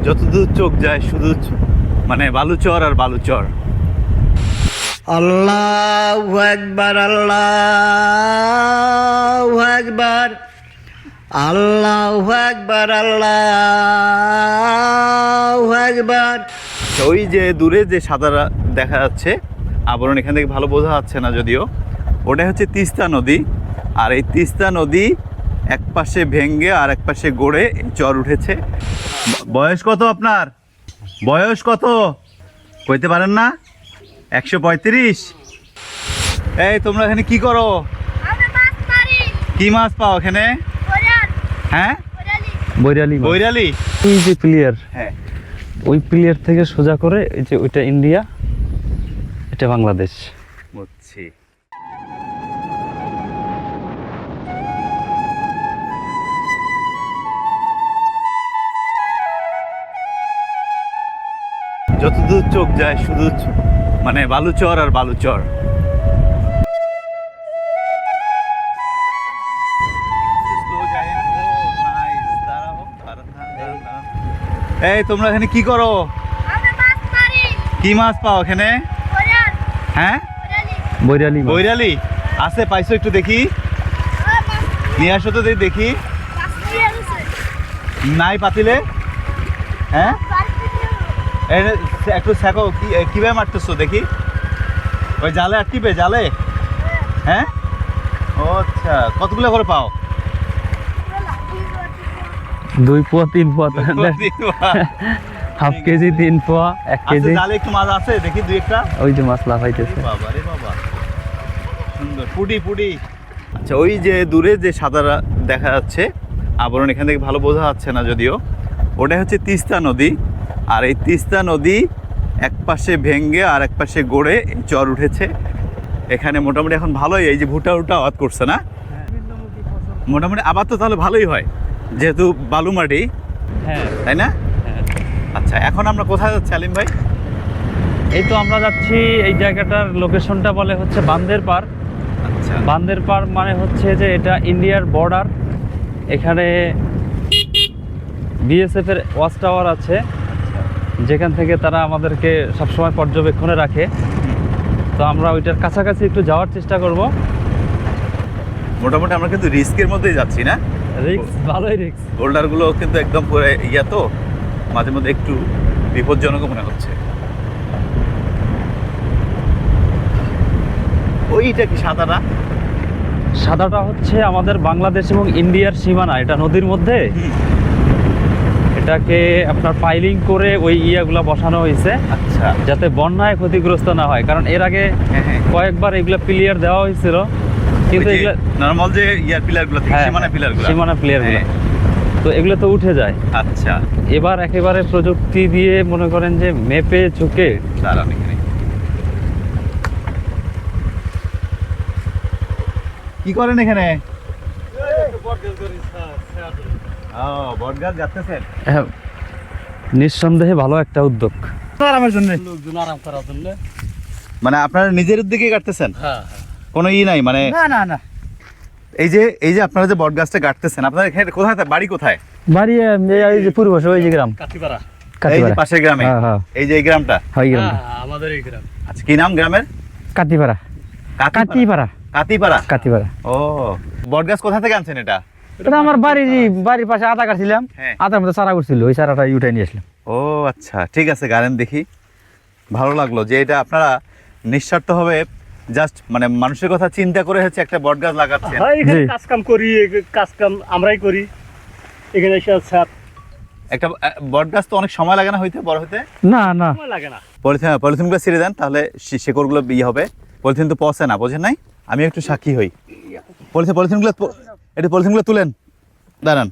যতদূর চোখ যায় শুধু মানে বালুচর আর বালুচর। আল্লাহু আকবার, আল্লাহু আকবার, আল্লাহু আকবার, আল্লাহু আকবার। ওই যে দূরে যে সাদা দেখা যাচ্ছে আবরণ, এখান থেকে ভালো বোঝা যাচ্ছে না যদিও, ওটা হচ্ছে তিস্তা নদী। আর এই তিস্তা নদী এক পাশে ভেঙ্গে আর এক পাশে গড়ে চর উঠেছে। বয়স কত আপনার? বয়স কত কইতে পারেন না? 135। এই তোমরা এখানে কি করো? কি মাছ পাও এখানে? হ্যাঁ, বৈরালি মাছ। বৈরালি। ওই যে প্লেয়ার, হ্যাঁ, ওই প্লেয়ার থেকে সোজা করে এই যে ওইটা ইন্ডিয়া, এটা বাংলাদেশ। বুঝছি। যতদূর চোখ যায় শুধু মানে বালুচর আর বালুচর। এই তোমরা এখানে কি করো? কি মাছ পাও এখানে? হ্যাঁ, বৈরালি মাছ। বৈরালি আছে, পাইছো? একটু দেখি, নিয়ে আসো তো দেখি। নাই পাতিলে? হ্যাঁ, একটু শেখো, কিভাবে মারতেছো দেখি। ওই জালে আটকিবে, জালে? হ্যাঁ, ও আচ্ছা। কতগুলো করে পাও? 2 পোয়া 3 পোয়া, হাফ কেজি 3 পোয়া 1 আচ্ছা, কেজি। জালে একটু মাছ আছে দেখি, দুই একটা। ওই যে মাছ লাফাইতেছে। বাবা রে বাবা, সুন্দর পুডি পুডি। আচ্ছা, ওই যে দূরে যে সাদা দেখা যাচ্ছে আবরণ, এখান থেকে ভালো বোঝা যাচ্ছে না যদিও, ওটা হচ্ছে তিস্তা নদী। আর এই তিস্তা নদী এক পাশে ভেঙ্গে আর এক পাশে গড়ে চর উঠেছে। এখানে মোটামুটি এখন ভালোই, এই যে ভুট্টা আবাদ করছে না, মোটামুটি আবাদ তো তাহলে ভালোই হয় যেহেতু বালু মাটি, হ্যাঁ তাই না? হ্যাঁ। আচ্ছা, এখন আমরা কোথায় যাচ্ছি আলিম ভাই? এই তো আমরা যাচ্ছি, এই জায়গাটার লোকেশনটা বলে হচ্ছে বান্দের পার। আচ্ছা, বান্দের পার মানে হচ্ছে যে এটা ইন্ডিয়ার বর্ডার। এখানে বিএসএফ এর ওয়াচ টাওয়ার আছে, যেখান থেকে তারা আমাদেরকে সবসময় পর্যবেক্ষণে রাখে। তো আমরা ওইটার কাছাকাছি একটু যাওয়ার চেষ্টা করব। মোটামুটি আমরা কিন্তু রিস্কের মধ্যেই যাচ্ছি না? রিস্ক, ভালোই রিস্ক। বোল্ডারগুলো কিন্তু একদম পুরো ইয়া, তো মাঝে মধ্যে একটু বিপজ্জনক মনে হচ্ছে। ওইটা কি সাদাটা? সাদাটা হচ্ছে আমাদের বাংলাদেশ এবং ইন্ডিয়ার সীমানা, এটা নদীর মধ্যে। এটাকে আপনার পাইলিং করে ওই ইয়াগুলা বসানো হয়েছে আচ্ছা, যাতে বন্যায় ক্ষতিগ্রস্ত না হয়। কারণ এর আগে হ্যাঁ হ্যাঁ, কয়েকবার এগুলা প্লেয়ার দেওয়া হয়েছিল, কিন্তু এগুলা নরমাল যে ইয়ার পিলারগুলো থাকে, হ্যাঁ, সীমানা পিলারগুলো। সীমানা প্লেয়ারগুলো, হ্যাঁ। তো এগুলো তো উঠে যায়। আচ্ছা, এবার একেবারে প্রযুক্তি দিয়ে মনে করেন যে মেপে ঝুঁকে দাঁড়ান এখানে। কি করেন এখানে? ও, বটগাছ গাঁথতেছেন? নিঃসন্দেহে ভালো একটা উদ্যোগ। আরামের জন্য, মানে আপনারা নিজের উদ্যোগে কাটতেছেন? কোনো নাই মানে? না না না, এই যে আপনারা যে বট গাছটা কাটতেছেন, আপনাদের এখানে কোথায় বাড়ি? কোথায় বাড়ি? এই যে পূর্ব ওই যে গ্রাম এই যে কাটিপাড়া। পাশের গ্রামে? হ্যাঁ, হ্যাঁ। এই যে এই গ্রামটা? হয় গ্রামটা আমাদের এই গ্রাম। আচ্ছা, কি নাম গ্রামের? কাটিপাড়া। কাটিপাড়া, কাতিপাড়া। কাটিপাড়া। ও, বট গাছ কোথা থেকে আনছেন এটা? এটা আমার বাড়ির পাশে আদা কাটছিলাম, হ্যাঁ। আদার মধ্যে চারা করছিল, ওই চারাটা উঠে নিয়ে আসলাম। ও আচ্ছা, ঠিক আছে, গাড়েন দেখি। ভালো লাগলো যে এটা আপনারা নিঃস্বার্থভাবে জাস্ট মানে মানুষের কথা চিন্তা করে হচ্ছে একটা বট গাছ লাগাচ্ছেন। জি। কাজ কাম করি, কাজ কাম আমরাই করি এখানে এসে। একটা বট গাছ তো অনেক সময় লাগে না হইতে, বড় হতে? না না, লাগে না। পলিথিনগুলো ছিঁড়ে দেন, তাহলে শেকড়গুলো ইয়ে হবে। পলিথিন তো পচে না, বোঝেন নাই? আমি একটু সাক্ষী হই। পলিথিনগুলো তুলেন, দাঁড়ান।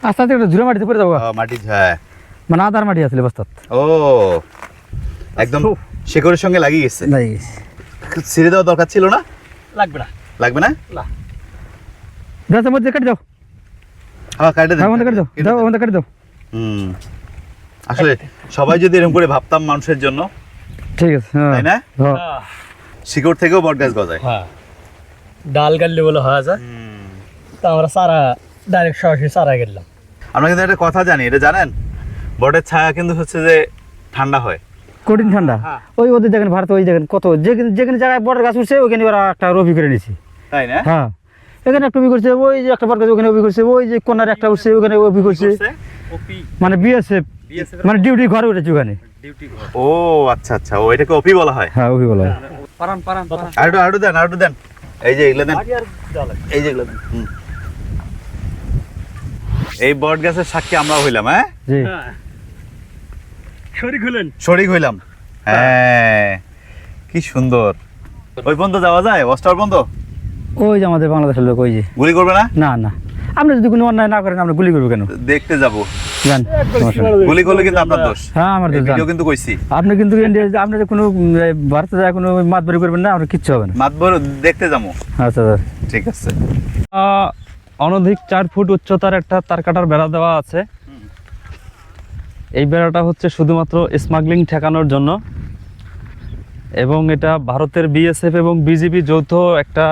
আস্তে আস্তে একটু ঝুড়ে মাটিতে পড়ে যাবো। মাটি হ্যাঁ, মানে আদার মাটি আসলে বস্তাত। ও একদম শেকড়ের সঙ্গে লাগিয়ে গেছে। নাই, ছিঁড়ে দেওয়া দরকার ছিল না? লাগবে না। লাগবে না? গাছের মধ্যে কেটে দাও, হ্যাঁ, কাটে দেন। কেটে দাও, দাও আমাদের কেটে দাও। আসলে সবাই যদি এরকম করে ভাবতাম মানুষের জন্য, ঠিক আছে, হ্যাঁ। তাই না? হ্যাঁ। শিকড় থেকেও বট গাছ গজায়। হ্যাঁ, ডাল গাড়লে বলে হয় যায়, তা আমরা সারা ডাইরেক্ট সরাসরি সারা গেলাম। আমরা কিন্তু একটা কথা জানি, এটা জানেন? বটের ছায়া কিন্তু হচ্ছে যে ঠান্ডা হয়। কঠিন ঠান্ডা। ওই ওদের দেখেন ভারতে ওই দেখেন কত যেখানে যেখানে জায়গায় বটের গাছ উঠছে ওখানে ওরা একটা রবি করে নিছে। তাই না? হ্যাঁ, এখানে একটা রবি করছে, ওই যে একটা বট গাছ ওখানে রবি করছে, ওই যে কোনার একটা উঠছে ওখানে রবি করছে, মানে বিএসএফ মানে ডিউটি ঘরে উঠেছে ওখানে। ও আচ্ছা আচ্ছা, ও এটাকে ওপি বলা হয়। হ্যাঁ, ওই বলা হয়। আরো দেন, এই যে এগুলো দেন, এই যে এগুলো দেন। এই বট গাছের সাক্ষী আমরা হইলাম। হ্যাঁ, জি, শরীক হইলাম। হ্যাঁ, কি সুন্দর। ওই পর্যন্ত যাওয়া যায়? অস্টার পর্যন্ত? ওই যে আমাদের বাংলাদেশের লোক, ওই যে। গুলি করবে না? না না, আপনি যদি কোনো অন্যায় না করেন আমরা গুলি করবো কেন? দেখতে যাব। জান, গুলি করলে কিন্তু আপনার দোষ। হ্যাঁ, আমার তো ভিডিও কিন্তু কইছি। আপনি কিন্তু ইন্ডিয়া আপনি কোনো ভারতে যায় কোনো মাতবাড়ি করবেন না, আপনার কিচ্ছু হবে না। মাতবর দেখতে যাবো। আচ্ছা, ঠিক আছে। অনধিক 4 ফুট উচ্চতার একটা তারকাটার বেড়া দেওয়া আছে। এই বেড়াটা হচ্ছে শুধুমাত্র স্মাগলিং ঠেকানোর জন্য, এবং এটা ভারতের বিএসএফ এবং বিজিবি যৌথ একটা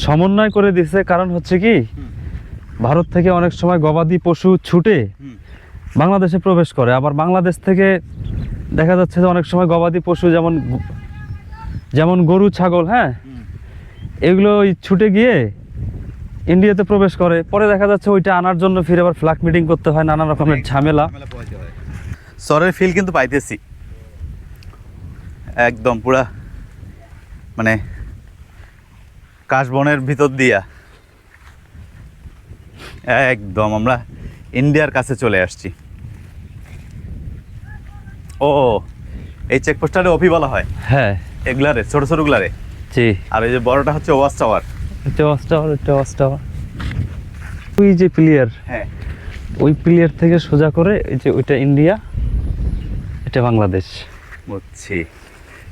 সমন্বয় করে দিয়েছে। কারণ হচ্ছে কি, ভারত থেকে অনেক সময় গবাদি পশু ছুটে বাংলাদেশে প্রবেশ করে, আবার বাংলাদেশ থেকে দেখা যাচ্ছে যে অনেক সময় গবাদি পশু যেমন গরু ছাগল, হ্যাঁ, এগুলো ওই ছুটে গিয়ে ইন্ডিয়াতে প্রবেশ করে, পরে দেখা যাচ্ছে ওইটা আনার জন্য ফিরে আবার ফ্ল্যাগ মিটিং করতে হয়, নানা রকমের ঝামেলা। সরের ফিল কিন্তু পাইতেছি একদম পুরা, মানে কাশবনের ভিতর দিয়া একদম আমরা ইন্ডিয়ার কাছে চলে আসছি। ও, এই চেকপোস্টারে অফি বলা হয়। হ্যাঁ, এগুলারে ছোট ছোট গুলারে। জি, আর এই যে বড়টা হচ্ছে ওয়াচ টাওয়ার। ওই যে প্লেয়ার, হ্যাঁ, ওই প্লেয়ার থেকে সোজা করে এই যে ওইটা ইন্ডিয়া, এটা বাংলাদেশ। বুঝছি।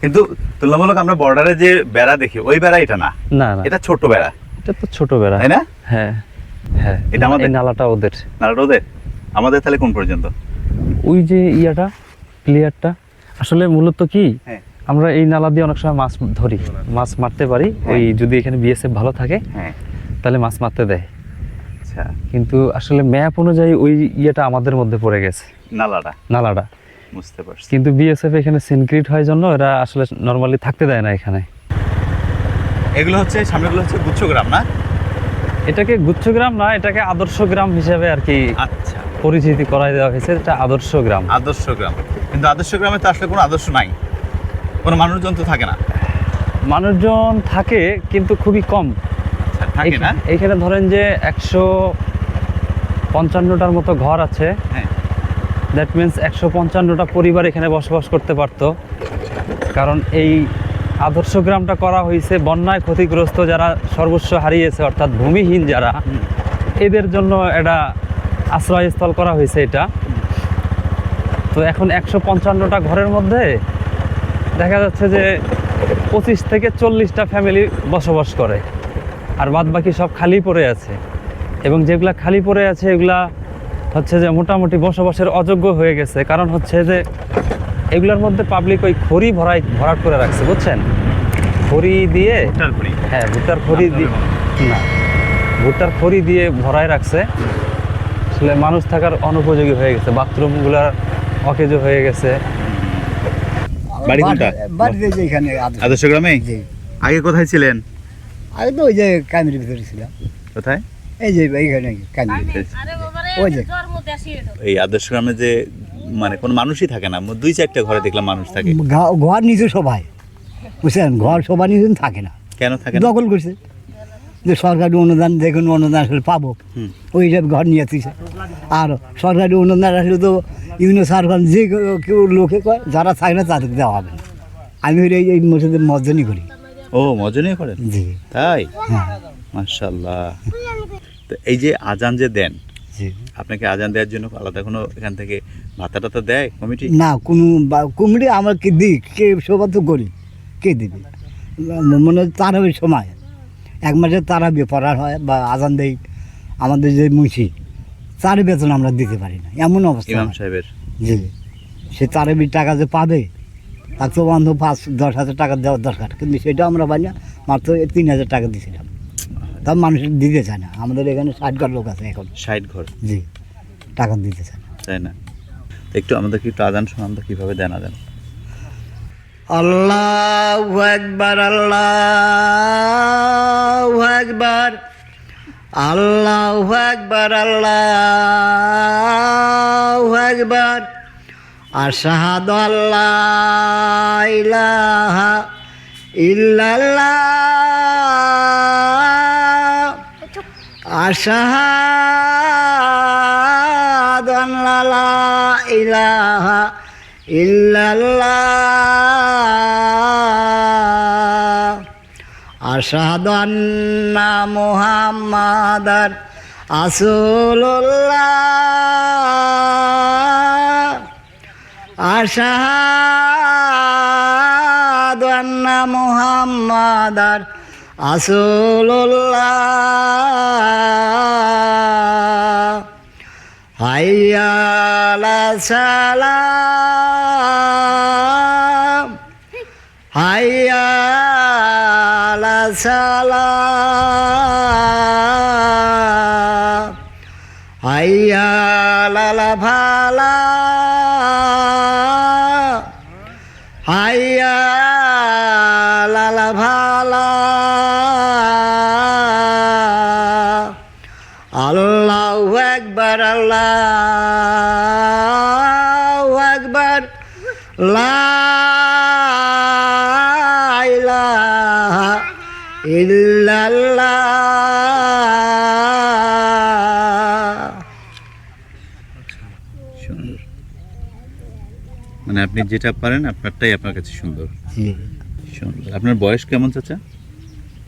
কিন্তু তুলনামূলক আমরা বর্ডারে যে বেড়া দেখি ওই বেড়া এটা না, না না, এটা ছোট বেড়া, এটা তো ছোট বেড়া, তাই না? হ্যাঁ হ্যাঁ, এটা আমাদের? এই নালাটা ওদের। নালাটা ওদের? আমাদের তাহলে কোন পর্যন্ত? ওই যে ইয়াটা প্লেয়ারটা আসলে মূলত কি, হ্যাঁ, আমরা এই নালা দিয়ে অনেক সময় মাছ ধরি, মাছ মারতে পারি। ওই যদি এখানে বিএসএফ ভালো থাকে হ্যাঁ, তাহলে মাছ মারতে দেয়। আচ্ছা, কিন্তু আসলে ম্যাপ অনুযায়ী ওই ইয়েটা আমাদের মধ্যে পড়ে গেছে, নালাটা। নালাটা। বুঝতে পারছি। কিন্তু বিএসএফ এখানে সিনক্রিট হয় জন্য এরা আসলে নর্মালি থাকতে দেয় না এখানে। এগুলো হচ্ছে সামনেগুলো হচ্ছে গুচ্ছগ্রাম না? এটাকে গুচ্ছগ্রাম না, এটাকে আদর্শ গ্রাম হিসেবে আর কি আচ্ছা, পরিচিতি করাই দেওয়া হয়েছে। এটা আদর্শ গ্রাম। আদর্শ গ্রাম। কিন্তু আদর্শ গ্রামে তো আসলে কোনো আদর্শ নাই, কোনো মানুষজন তো থাকে না। মানুষজন থাকে কিন্তু খুবই কম। আচ্ছা, থাকে না? এখানে ধরেন যে 155টার মতো ঘর আছে। হ্যাঁ, দ্যাট মিনস 155টা পরিবার এখানে বসবাস করতে পারতো। কারণ এই আদর্শ গ্রামটা করা হয়েছে বন্যায় ক্ষতিগ্রস্ত যারা সর্বস্ব হারিয়েছে, অর্থাৎ ভূমিহীন যারা, এদের জন্য এটা আশ্রয়স্থল করা হয়েছে এটা। তো এখন 155টা ঘরের মধ্যে দেখা যাচ্ছে যে 25 থেকে 40টা ফ্যামিলি বসবাস করে, আর বাদ বাকি সব খালি পড়ে আছে। এবং যেগুলা খালি পড়ে আছে এগুলা হচ্ছে যে মোটামুটি বসবাসের অযোগ্য হয়ে গেছে। কারণ হচ্ছে যে এগুলোর মধ্যে পাবলিক ওই খড়ি ভরাট করে রাখছে, বুঝছেন, খড়ি দিয়ে। হ্যাঁ, ভুট্টার খড়ি দিয়ে, না, ভুট্টার খড়ি দিয়ে ভরায় রাখছে। আসলে মানুষ থাকার অনুপযোগী হয়ে গেছে, বাথরুমগুলার অকেজ হয়ে গেছে। বাড়ি কোনটা? বাড়িতে যে এখানে আদর্শ গ্রামে? জি। আগে কোথায় ছিলেন? আগে তো ওই যে কামির ভিতরে ছিলাম, কোথায়? এই যে এইখানে কামির ভিতরে। ওই যে এই আদর্শ গ্রামে যে মানে কোনো মানুষই থাকে না, 2-4টা ঘরে দেখলাম মানুষ থাকে। ঘর নিচে সবাই, বুঝছেন, ঘর সবাই নিচে থাকে না। কেন থাকে না? দখল করছে যে সরকারি অনুদান, যে কোনো অনুদান আসলে পাবো, ওই হিসাবে ঘর নিয়ে আসছে। আর সরকারি অনুদান আসলে তো ইউনিয়ন সরকার যে কেউ লোকে কয় যারা থাকে না তাদেরকে দেওয়া হবে না। আমি এই মসজিদের মসজিদই করি। ও, মজনী করেন? জি, তাই? হ্যাঁ, মাশাআল্লাহ। তো এই যে আজান যে দেন, জি। আপনাকে আজান দেওয়ার জন্য আলাদা কোনো এখান থেকে ভাতা টাতা দেয় কমিটি? না, কোনো কমিটি আমাকে দিক, কে সবার তো করি, কে দিবে? মনে হয় তারাবির সময় 1 মাসে তারাবি পড়ার হয় বা আজান দেয় আমাদের যে মুন্সি, তার বেতন আমরা দিতে পারি না, এমন অবস্থা। ইমাম সাহেবের? জি, সে তারাবির টাকা যে পাবে তার তো বন্ধ 5-10 হাজার টাকা দেওয়ার দরকার, কিন্তু সেটা আমরা পাই না। মাত্র 3,000 টাকা দিয়েছিলাম, তাও মানুষ দিতে চায় না। আমাদের এখানে 60 ঘর লোক আছে এখন। 60 ঘর? জি, টাকা দিতে চায় না। তাই না? একটু আমাদেরকে একটু আজান শোনান তো, কিভাবে দেন আজান? আল্লাহু আকবার, আল্লাহু আকবার, আল্লাহু আকবার, আল্লাহু আকবার, আশহাদু আল্লা ইলাহা ইল্লাল্লাহ, আশহাদু আল্লা লা ইলাহা ইল্লাল্লাহ, আশহাদু আন্না মুহাম্মাদার রাসূলুল্লাহ, আশহাদু আন্না মুহাম্মাদার রাসূলুল্লাহ, হাইয়া আলাস সালাম, হাইয়া আলাস সালাম, হাইয়া আলাল ফালাহ, হাইয়া আলাল ফালাহ, আল্লাহু আকবার, আল্লাহু আকবার, লা ইলাহা ইল্লাল্লাহ। সুন্দর, মানে আপনি যেটা পারেন আপনারটাই আপনার কাছে সুন্দর। জি, সুন্দর। আপনার বয়স কেমন চাচা?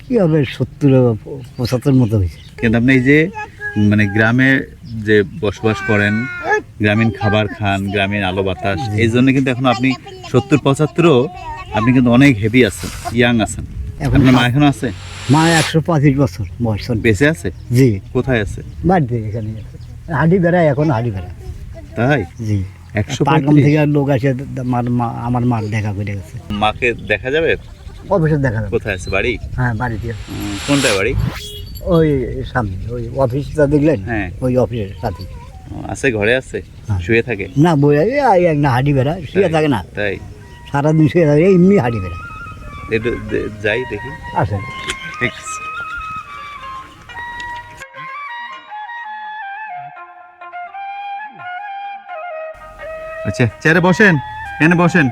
কি হবে 70-75 মতো হয়েছে। কিন্তু আপনি এই যে মানে গ্রামে যে বসবাস করেন, গ্রামীণ খাবার খান, গ্রামীণ আলো বাতাস, এই জন্য কিন্তু এখন আপনি 70-75ও আপনি কিন্তু অনেক হেভি আছেন, ইয়াং আছেন। এখন আপনার মা এখনো আছে? মা 125 বছর বয়স। বেঁচে আছে? জি, কোথায় আছে? বাড়িতে এখানে আছে। হাঁটি বেড়ায়, এখন হাঁটি বেড়ায়। তাই? জি, 135? পাটগ্রাম থেকে লোক আসে আমার মার দেখা করে গেছে। মাকে দেখা যাবে? অফিসে দেখা যাবে। কোথায় আছে বাড়ি? হ্যাঁ, বাড়িতে। কোনটায় বাড়ি? ওই সামনে ওই অফিসটা দেখলেন? হ্যাঁ। ওই অফিসের সাথে। আছে, ঘরে আছে? হ্যাঁ। শুয়ে থাকে? না, বই না, হাঁটি বেড়ায়, শুয়ে থাকে না, তাই? সারাদিন শুয়ে থাকে, এমনি হাঁটি বেড়ায়। একটু যাই দেখি। আসেন। ঠিক আছে। আচ্ছা, চেয়ারে বসেন, এখানে বসেন।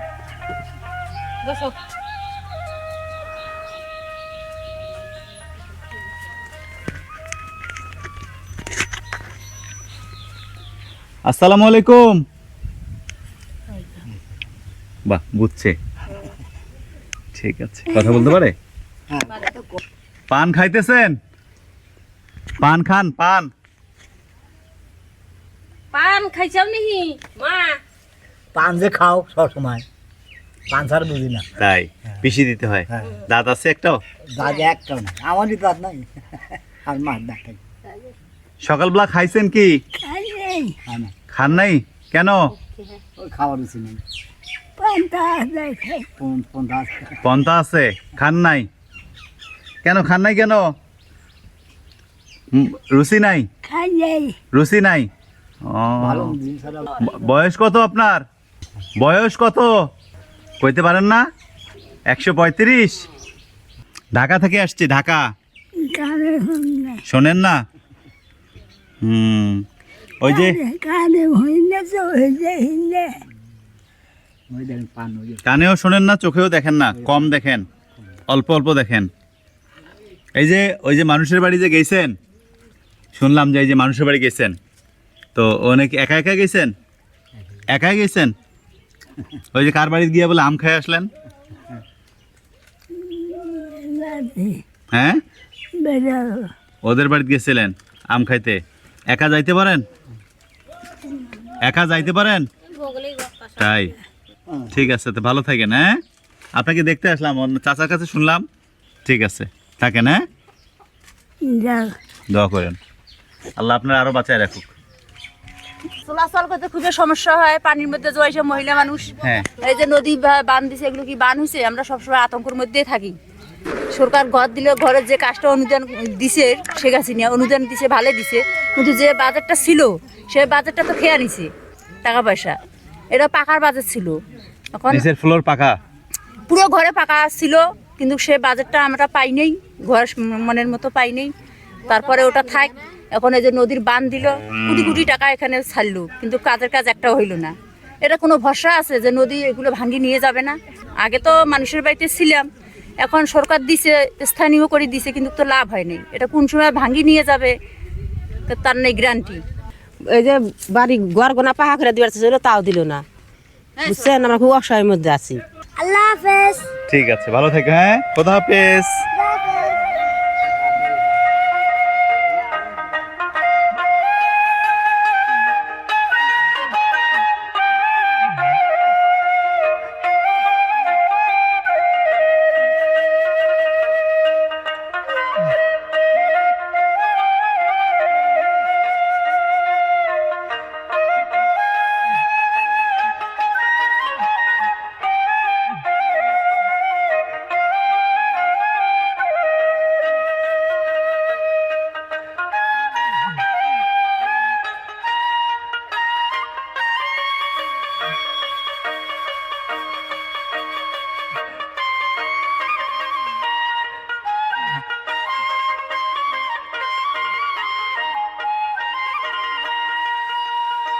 আসসালামু আলাইকুম। বাহ, বুঝছে, ঠিক আছে, কথা বলতে পারে। পান খাইতেছেন? পান খান, পান। পান খাইছাও নাকি মা? পান যে খাও সব সময়, পান ছাড়া বুঝি না। তাই পিষি দিতে হয়? হ্যাঁ। দাঁত আছে একটাও? দাঁত একটাও নাই, আমারই দাঁত নাই, আর মার দাঁত নাই। সকালবেলা খাইছেন কি? খায় না, খান নাই কেন? ওই খাওয়ার রুচি নেই। পন্থা আছে। পন্থা আছে, খান নাই কেন? খান নাই কেন? রুচি নাই? রুচি নাই? ও, ভালো জিনিস ছাড়া বয়স কত আপনার? বয়স কত কইতে পারেন না? 135? ঢাকা থেকে আসছে, ঢাকা। শোনেন না? ওই যে ওই দেখেন পান, ওই যে কানেও শোনেন না, চোখেও দেখেন না, কম দেখেন, অল্প অল্প দেখেন। এই যে ওই যে মানুষের বাড়ি যে গেছেন, শুনলাম যে এই যে মানুষের বাড়ি গেছেন, তো অনেক একা একা গেছেন? একাই গেছেন? ওই যে কার বাড়ি গিয়ে বলে আম খেয়ে আসলেন? হ্যাঁ, ওদের বাড়িতে গেছিলেন আম খাইতে। একা যাইতে পারেন? একা যাইতে পারেন? তাই, ঠিক আছে, তো ভালো থাকেন। হ্যাঁ, আপনাকে দেখতে আসলাম, অন্য চাচার কাছে শুনলাম। ঠিক আছে, থাকেন। হ্যাঁ, দোয়া করেন, আল্লাহ আপনার আরো বাঁচায় রাখুক। চলাচল করতে খুবই সমস্যা হয়, পানির মধ্যে জড়াইছে মহিলা মানুষ। হ্যাঁ, এই যে নদী বান দিছে, এগুলো কি বান হয়েছে? আমরা সবসময় আতঙ্কের মধ্যেই থাকি। সরকার ঘর দিলে, ঘরের যে কাজটা অনুদান দিছে, শেখ হাসিনা অনুদান দিছে, ভালো দিছে, কিন্তু যে বাজারটা ছিল সেই বাজারটা তো খেয়ে নিছে টাকা পয়সা। এটা পাকার বাজেট ছিল। এখন নিচের ফ্লোর পাকা। পুরো ঘরে পাকা ছিল, কিন্তু সে বাজেটটা আমরা পাই নাই, ঘর মনের মতো পাই নাই। তারপরে ওটা থাক, এখন এই যে নদীর বাঁধ দিল, কোটি কোটি টাকা এখানে ছাড়লো, কিন্তু কাজের কাজ একটাও হইল না। এটা কোনো ভরসা আছে যে নদী এগুলো ভাঙি নিয়ে যাবে না? আগে তো মানুষের বাড়িতে ছিলাম, এখন সরকার দিছে, স্থানীয় করে দিছে, কিন্তু তো লাভ হয়নি। এটা কোন সময় ভাঙি নিয়ে যাবে তার নেই গ্যারান্টি। এই যে বাড়ি ঘর গোনা পাহা করে দিবার ছিল, তাও দিল না, বুঝছেন? আমরা খুব অসহায়ের মধ্যে আছি। আল্লাহ হাফেজ। ঠিক আছে, ভালো থেকো। হ্যাঁ, খোদা হাফেজ।